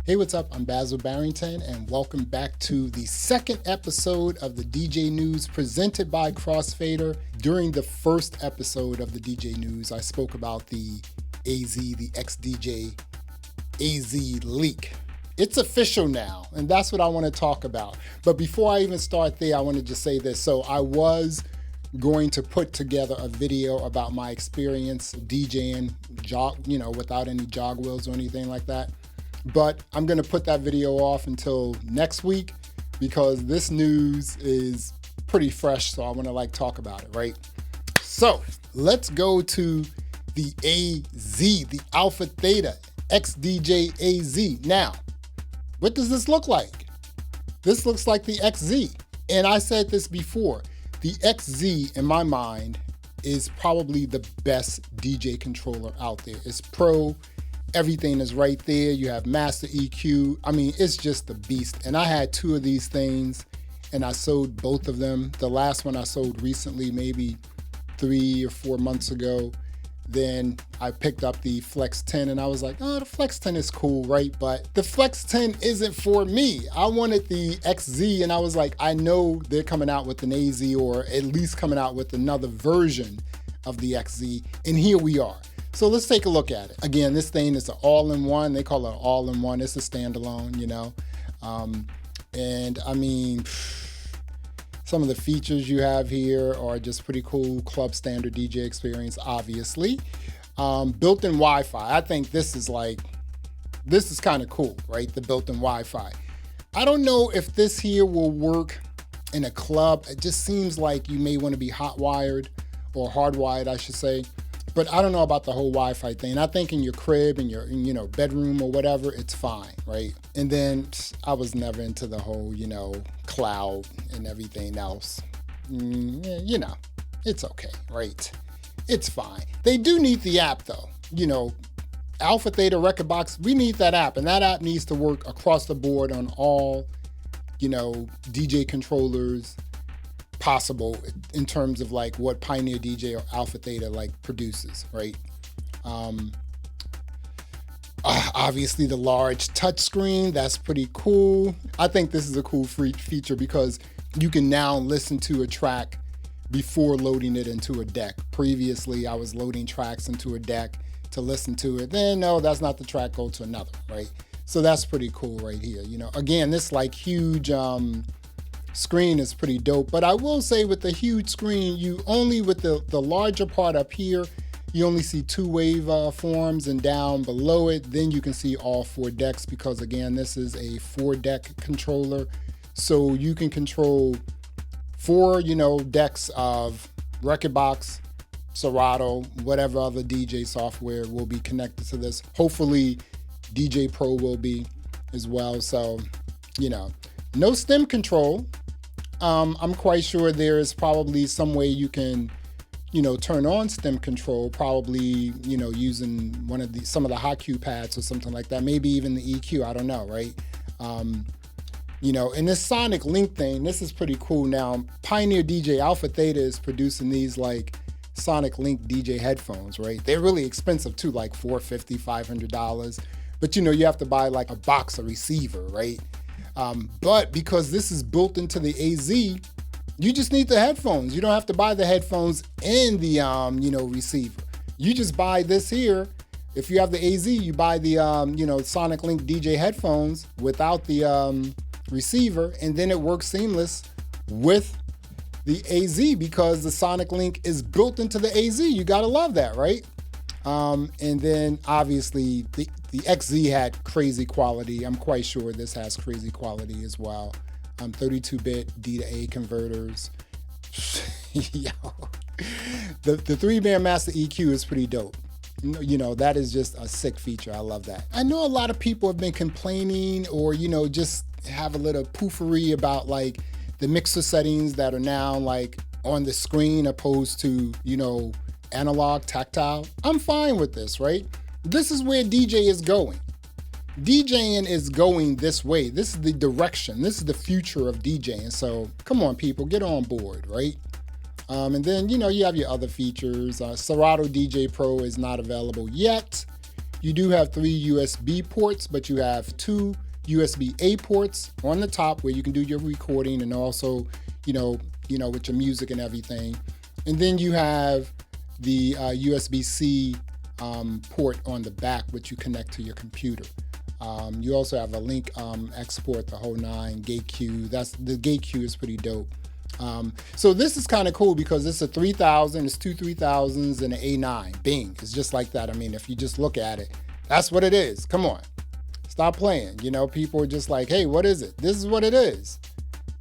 Hey, what's up? I'm Basil Barrington, and welcome back to the second episode of the DJ News presented by Crossfadr. During the first episode of the DJ News, I spoke about the XDJ-AZ leak. It's official now, and that's what I want to talk about. But before I even start there, I want to just say this. So I was going to put together a video about my experience DJing, without any jog wheels or anything like that. But I'm going to put that video off until next week because this news is pretty fresh, so I want to talk about it, right? So let's go to the AZ, the AlphaTheta DDJ-XDJ-AZ. Now, what does this look like? This looks like the XZ. And I said this before, the XZ in my mind is probably the best DJ controller out there. It's pro. Everything is right there. You have master EQ. I mean, it's just the beast. And I had two of these things and I sold both of them. The last one I sold recently, maybe 3 or 4 months ago. Then I picked up the Flex 10 and I was like, oh, the Flex 10 is cool, right? But the Flex 10 isn't for me. I wanted the XZ and I was like, I know they're coming out with an AZ or at least coming out with another version of the XZ. And here we are. So let's take a look at it. Again, this thing is an all-in-one. They call it an all-in-one. It's a standalone, and I mean, some of the features you have here are just pretty cool. Club standard DJ experience, obviously. Built-in Wi-Fi. I think this is kind of cool, right? The built-in Wi-Fi. I don't know if this here will work in a club. It just seems like you may want to be hot-wired or hardwired, I should say. But I don't know about the whole Wi-Fi thing. I think in your crib, in your bedroom or whatever, it's fine, right? And then I was never into the whole, cloud and everything else. It's okay, right? It's fine. They do need the app though. AlphaTheta Record Box, we need that app, and that app needs to work across the board on all, DJ controllers possible in terms of what Pioneer DJ or AlphaTheta produces, right? Obviously the large touchscreen, that's pretty cool. I think this is a cool feature because you can now listen to a track before loading it into a deck. Previously, I was loading tracks into a deck to listen to it. Then no, that's not the track, go to another, right? So that's pretty cool right here. Again, this huge screen is pretty dope, but I will say with the huge screen, you only with the larger part up here, you only see 2 wave forms, and down below it, then you can see all 4 decks because again, this is a 4-deck controller. So you can control 4, decks of Rekordbox, Serato, whatever other DJ software will be connected to this. Hopefully DJ Pro will be as well. So, no stem control. I'm quite sure there is probably some way you can, turn on stem control, probably, using some of the hot pads or something like that. Maybe even the EQ, I don't know, right? And this Sonic Link thing, this is pretty cool. Now, Pioneer DJ AlphaTheta is producing these Sonic Link DJ headphones, right? They're really expensive too, $450, $500. But you have to buy a box, a receiver, right? But because this is built into the AZ, you just need the headphones. You don't have to buy the headphones and the, receiver. You just buy this here. If you have the AZ, you buy the, Sonic Link DJ headphones without the receiver, and then it works seamless with the AZ because the Sonic Link is built into the AZ. You gotta love that, right? And then obviously the XZ had crazy quality. I'm quite sure this has crazy quality as well. 32-bit D to A converters. Yo, the 3-band master EQ is pretty dope. That is just a sick feature. I love that. I know a lot of people have been complaining or, just have a little poofery about the mixer settings that are now on the screen opposed to, analog, tactile. I'm fine with this, right? This is where DJ is going. DJing is going this way. This is the direction. This is the future of DJing. So come on, people, get on board, right? And then, you have your other features. Serato DJ Pro is not available yet. You do have 3 USB ports, but you have 2 USB-A ports on the top where you can do your recording and also, you know, with your music and everything. And then you have the USB-C port on the back, which you connect to your computer. You also have a link export, the whole 9, gate queue. The gate queue is pretty dope. So this is kind of cool because it's a 3000, it's 2 3000s and an A9. Bing, it's just like that. I mean, if you just look at it, that's what it is. Come on, stop playing. You know, people are just like, hey, what is it? This is what it is.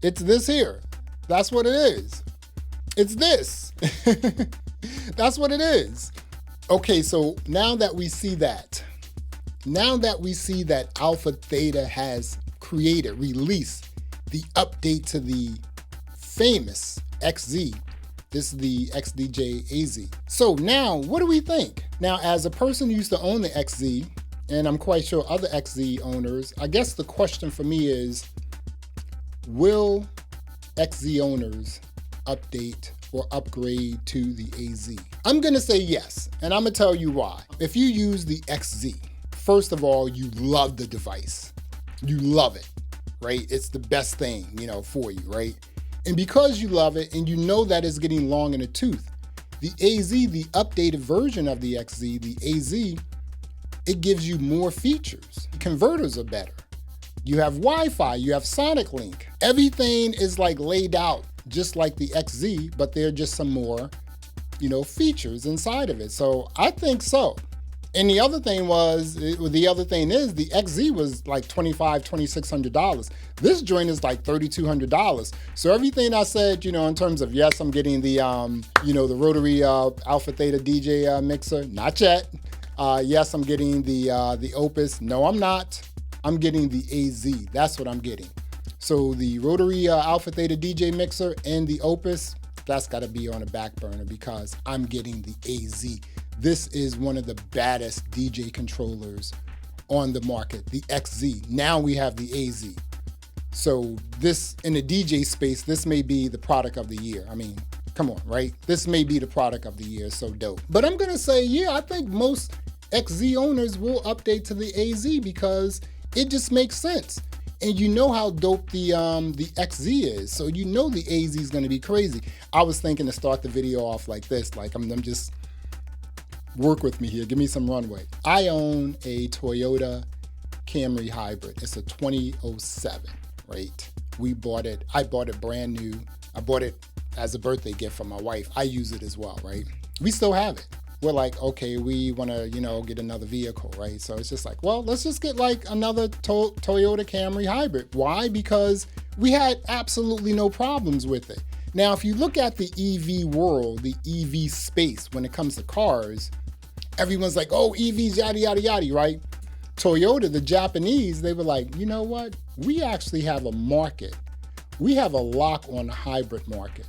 It's this here. That's what it is. It's this. That's what it is. Okay, so now that we see that AlphaTheta has released the update to the famous XZ, this is the XDJ-AZ. So now, what do we think? Now, as a person who used to own the XZ, and I'm quite sure other XZ owners, I guess the question for me is, will XZ owners update or upgrade to the AZ? I'm gonna say yes, and I'm gonna tell you why. If you use the XZ, first of all, you love the device. You love it, right? It's the best thing, you know, for you, right? And because you love it and you know that it's getting long in the tooth, the AZ, the updated version of the XZ, the AZ, it gives you more features. Converters are better. You have Wi-Fi, you have Sonic Link. Everything is like laid out just like the XZ, but there are just some more, you know, features inside of it. So I think so. And the other thing is the XZ was like $2,500, $2,600. This joint is like $3,200. So everything I said, you know, in terms of, yes, I'm getting the, you know, the rotary AlphaTheta DJ mixer, not yet. Yes, I'm getting the Opus. No, I'm not. I'm getting the AZ. That's what I'm getting. So the rotary AlphaTheta DJ mixer and the Opus, that's got to be on a back burner because I'm getting the AZ. This is one of the baddest DJ controllers on the market, the XZ. Now we have the AZ. So this, in the DJ space, this may be the product of the year. I mean, come on, right? This may be the product of the year, so dope. But I'm gonna say, yeah, I think most XZ owners will update to the AZ because it just makes sense. And you know how dope the XZ is, so you know the AZ is gonna be crazy. I was thinking to start the video off like this, like I'm just, work with me here, give me some runway. I own a Toyota Camry hybrid. It's a 2007, right? I bought it brand new. I bought it as a birthday gift for my wife. I use it as well, right? We still have it. We're like, okay, we wanna, you know, get another vehicle, right? So it's just like, well, let's just get like another Toyota Camry hybrid. Why? Because we had absolutely no problems with it. Now, if you look at the EV world, the EV space, when it comes to cars, everyone's like, oh, EVs, yada, yada, yada, right? Toyota, the Japanese, they were like, you know what? We actually have a market. We have a lock on the hybrid market.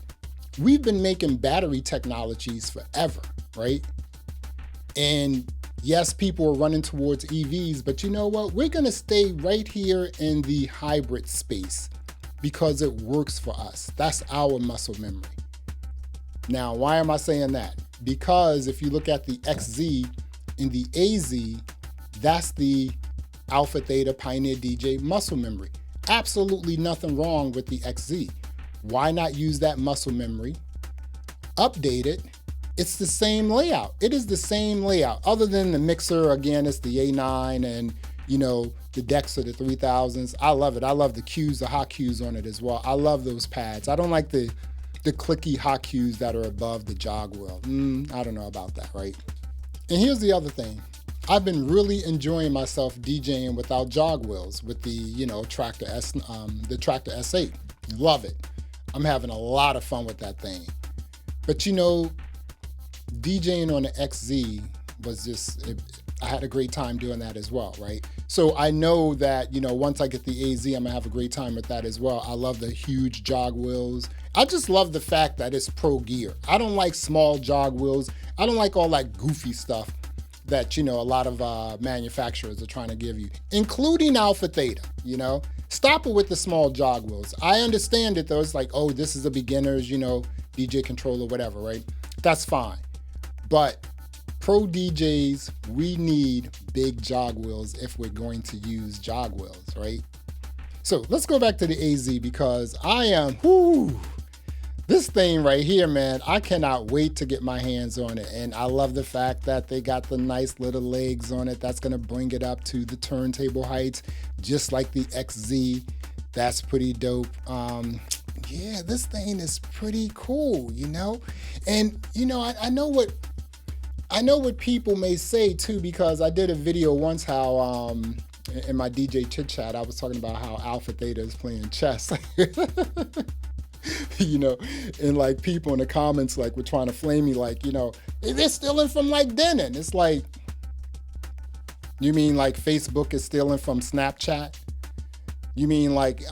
We've been making battery technologies forever, right? And yes, people are running towards EVs, but you know what? We're gonna stay right here in the hybrid space because it works for us. That's our muscle memory. Now, why am I saying that? Because if you look at the XZ and the AZ, that's the AlphaTheta Pioneer DJ muscle memory. Absolutely nothing wrong with the XZ. Why not use that muscle memory, update it? It's the same layout. It is the same layout. Other than the mixer, again, it's the A9 and, you know, the decks are the 3000s. I love it. I love the cues, the hot cues on it as well. I love those pads. I don't like the clicky hot cues that are above the jog wheel. I don't know about that, right? And here's the other thing. I've been really enjoying myself DJing without jog wheels with the, you know, Tractor S8. Love it. I'm having a lot of fun with that thing. But you know, DJing on the XZ was just, I had a great time doing that as well, right? So I know that, you know, once I get the AZ, I'm gonna have a great time with that as well. I love the huge jog wheels. I just love the fact that it's pro gear. I don't like small jog wheels. I don't like all that goofy stuff that, you know, a lot of manufacturers are trying to give you, including AlphaTheta, you know? Stop it with the small jog wheels. I understand it though. It's like, oh, this is a beginner's, you know, DJ controller, whatever, right? That's fine. But pro DJs, we need big jog wheels if we're going to use jog wheels, right? So let's go back to the AZ because this thing right here, man, I cannot wait to get my hands on it. And I love the fact that they got the nice little legs on it. That's gonna bring it up to the turntable heights, just like the XZ. That's pretty dope. Yeah, this thing is pretty cool, you know? And you know, I know what people may say too, because I did a video once how in my DJ chit chat, I was talking about how AlphaTheta is playing chess. You know, and like people in the comments like were trying to flame me like, you know, they're stealing from like Denon. It's like, you mean like Facebook is stealing from Snapchat? You mean like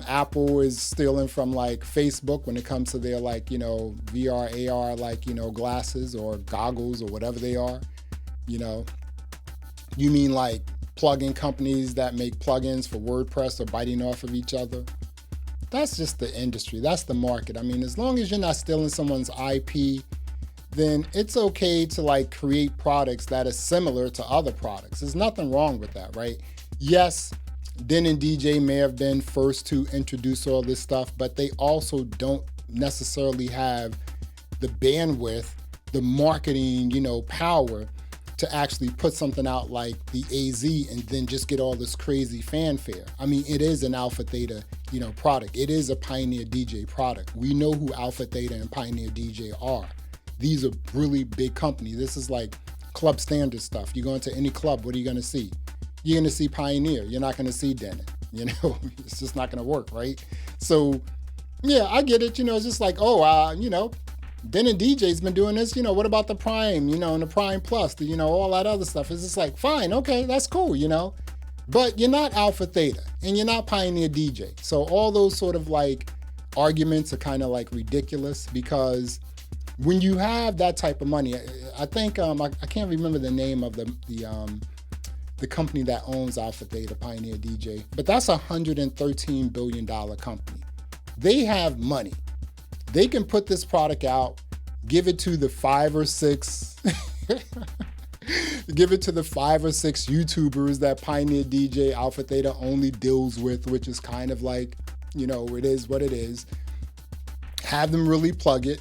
Apple is stealing from like Facebook when it comes to their like, you know, VR, AR, like, you know, glasses or goggles or whatever they are, you know? You mean like plugin companies that make plugins for WordPress are biting off of each other? That's just the industry, that's the market. I mean, as long as you're not stealing someone's IP, then it's okay to like create products that are similar to other products. There's nothing wrong with that, right? Yes, Denon DJ may have been first to introduce all this stuff, but they also don't necessarily have the bandwidth, the marketing, you know, power to actually put something out like the AZ and then just get all this crazy fanfare. I mean, it is an AlphaTheta, you know, product. It is a Pioneer DJ product. We know who AlphaTheta and Pioneer DJ are. These are really big companies. This is like club standard stuff. You go into any club, what are you gonna see? You're gonna see Pioneer. You're not gonna see Denon. You know, it's just not gonna work, right? So, yeah, I get it. You know, it's just like, you know, Denon DJ's been doing this, you know, what about the Prime, you know, and the Prime Plus, you know, all that other stuff. It's just like, fine, okay, that's cool, you know, but you're not AlphaTheta and you're not Pioneer DJ. So all those sort of like arguments are kind of like ridiculous because when you have that type of money, I think, I can't remember the name of the company that owns AlphaTheta, Pioneer DJ, but that's a $113 billion company. They have money. They can put this product out, give it to the 5 or 6 YouTubers that Pioneer DJ AlphaTheta only deals with, which is kind of like, you know, it is what it is. Have them really plug it.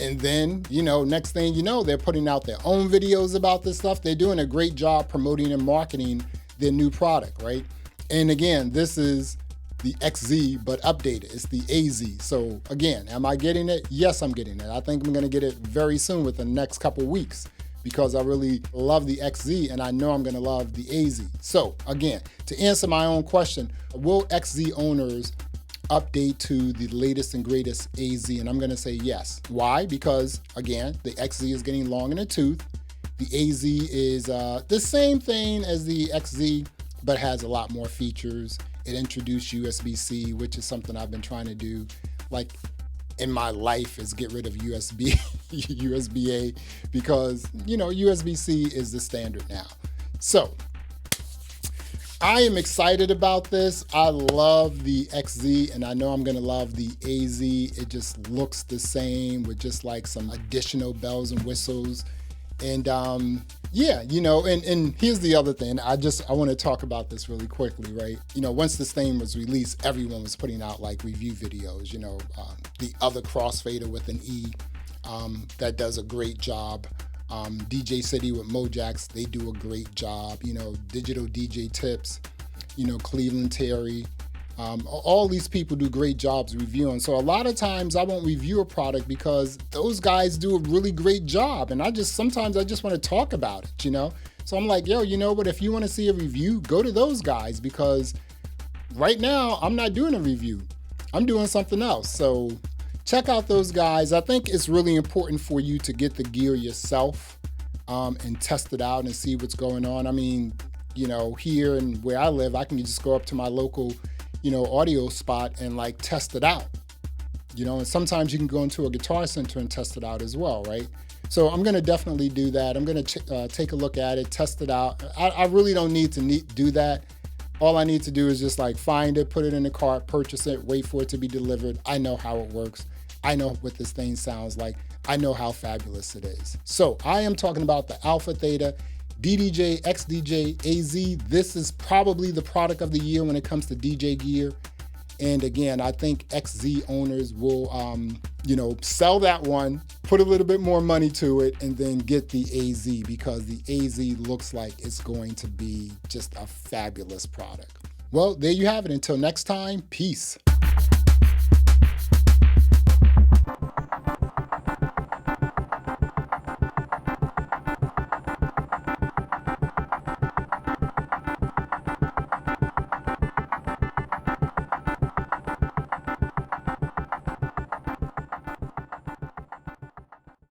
And then, you know, next thing you know, they're putting out their own videos about this stuff. They're doing a great job promoting and marketing their new product, right? And again, this is the XZ, but updated. It's the AZ. So again, am I getting it? Yes, I'm getting it. I think I'm gonna get it very soon within the next couple weeks because I really love the XZ and I know I'm gonna love the AZ. So again, to answer my own question, will XZ owners update to the latest and greatest AZ? And I'm gonna say yes. Why? Because again, the XZ is getting long in the tooth. The AZ is the same thing as the XZ, but has a lot more features. It introduced USB-C, which is something I've been trying to do, like in my life, is get rid of USB-A, because, you know, USB-C is the standard now. So I am excited about this. I love the XZ, and I know I'm gonna love the AZ. It just looks the same with just like some additional bells and whistles. And yeah, you know, and here's the other thing. I want to talk about this really quickly, right? You know, once this thing was released, everyone was putting out like review videos, you know, the other Crossfadr with an E that does a great job. DJ City with Mojax, they do a great job. You know, Digital DJ Tips, you know, Cleveland Terry. All these people do great jobs reviewing. So a lot of times I won't review a product because those guys do a really great job. And sometimes I just want to talk about it, you know? So I'm like, yo, you know what? If you want to see a review, go to those guys, because right now I'm not doing a review. I'm doing something else. So check out those guys. I think it's really important for you to get the gear yourself and test it out and see what's going on. I mean, you know, here and where I live, I can just go up to my local, you know, audio spot and like test it out, you know, and sometimes you can go into a Guitar Center and test it out as well, right? So I'm gonna definitely do that. I'm gonna take a look at it, test it out. I really don't need to do that. All I need to do is just like find it, put it in the cart, purchase it, wait for it to be delivered. I know how it works. I know what this thing sounds like. I know how fabulous it is. So I am talking about the AlphaTheta DDJ-XDJ-AZ. This is probably the product of the year when it comes to DJ gear. And again, I think XZ owners will, sell that one, put a little bit more money to it, and then get the AZ, because the AZ looks like it's going to be just a fabulous product. Well, there you have it. Until next time, peace.